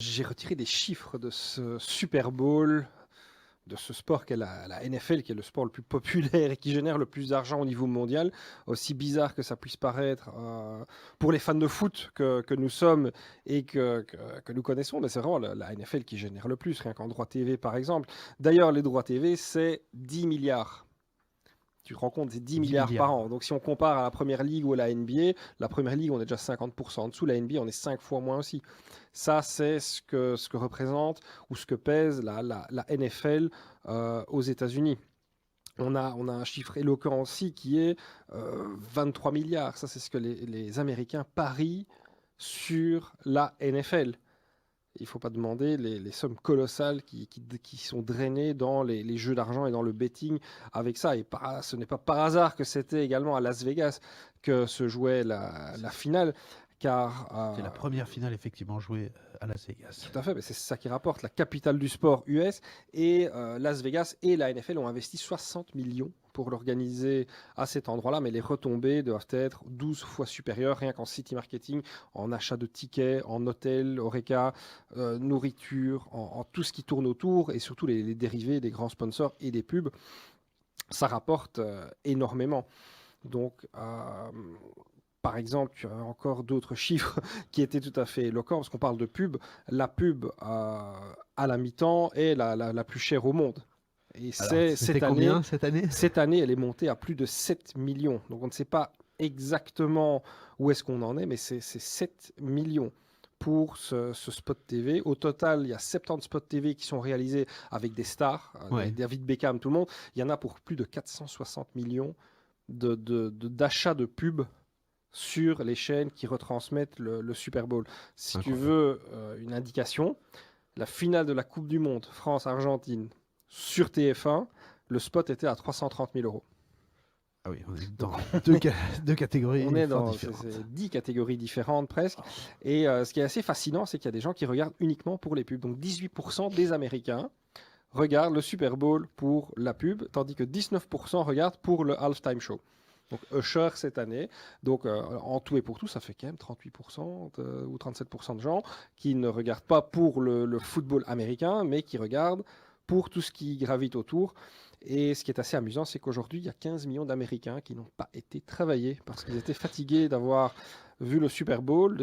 J'ai retiré des chiffres de ce Super Bowl, de ce sport qu'est la NFL, qui est le sport le plus populaire et qui génère le plus d'argent au niveau mondial. Aussi bizarre que ça puisse paraître pour les fans de foot que nous sommes et que nous connaissons, mais c'est vraiment la NFL qui génère le plus, rien qu'en droits TV par exemple. D'ailleurs, les droits TV, c'est 10 milliards. Tu te rends compte, c'est 10 10 milliards par milliards. an. Donc si on compare à la Première Ligue ou à la NBA, la Première Ligue, on est déjà 50% en dessous, la NBA, on est 5 fois moins aussi. Ça, c'est ce que représente ou ce que pèse la NFL aux États-Unis. On a un chiffre éloquent aussi qui est 23 milliards. Ça, c'est ce que les Américains parient sur la NFL. Il ne faut pas demander les sommes colossales qui sont drainées dans les jeux d'argent et dans le betting avec ça. Et ce n'est pas par hasard que c'était également à Las Vegas que se jouait la finale, car C'est la première finale effectivement jouée à Las Vegas. tout à fait, mais c'est ça qui rapporte la capitale du sport US et Las Vegas et la NFL ont investi 60 millions pour l'organiser à cet endroit-là, mais les retombées doivent être 12 fois supérieures, rien qu'en city marketing, en achat de tickets, en hôtel, horeca, nourriture, en tout ce qui tourne autour et surtout les dérivés des grands sponsors et des pubs. Ça rapporte énormément. Donc, par exemple, tu as encore d'autres chiffres qui étaient tout à fait éloquents, parce qu'on parle de pub. La pub à la mi-temps est la plus chère au monde. Et Alors, c'est c'était combien cette année? cette année, elle est montée à plus de 7 millions. Donc on ne sait pas exactement où est-ce qu'on en est, mais c'est 7 millions pour ce spot TV. Au total, il y a 70 spots TV qui sont réalisés avec des stars, Ouais. David Beckham, tout le monde. Il y en a pour plus de 460 millions d'achats de pubs sur les chaînes qui retransmettent le Super Bowl. Si tu Incroyable. veux une indication, la finale de la Coupe du Monde, France-Argentine, sur TF1, le spot était à 330 000 euros. Ah oui, on est Donc dans on deux, est, deux catégories on est fort dans différentes. 10 catégories différentes presque. Et ce qui est assez fascinant, c'est qu'il y a des gens qui regardent uniquement pour les pubs. Donc 18% des Américains regardent le Super Bowl pour la pub, tandis que 19% regardent pour le halftime show. Donc Usher cette année. Donc en tout et pour tout, ça fait quand même 38% ou 37% de gens qui ne regardent pas pour le football américain, mais qui regardent pour tout ce qui gravite autour. Et ce qui est assez amusant, c'est qu'aujourd'hui, il y a 15 millions d'Américains qui n'ont pas été travaillés parce qu'ils étaient fatigués d'avoir vu le Super Bowl,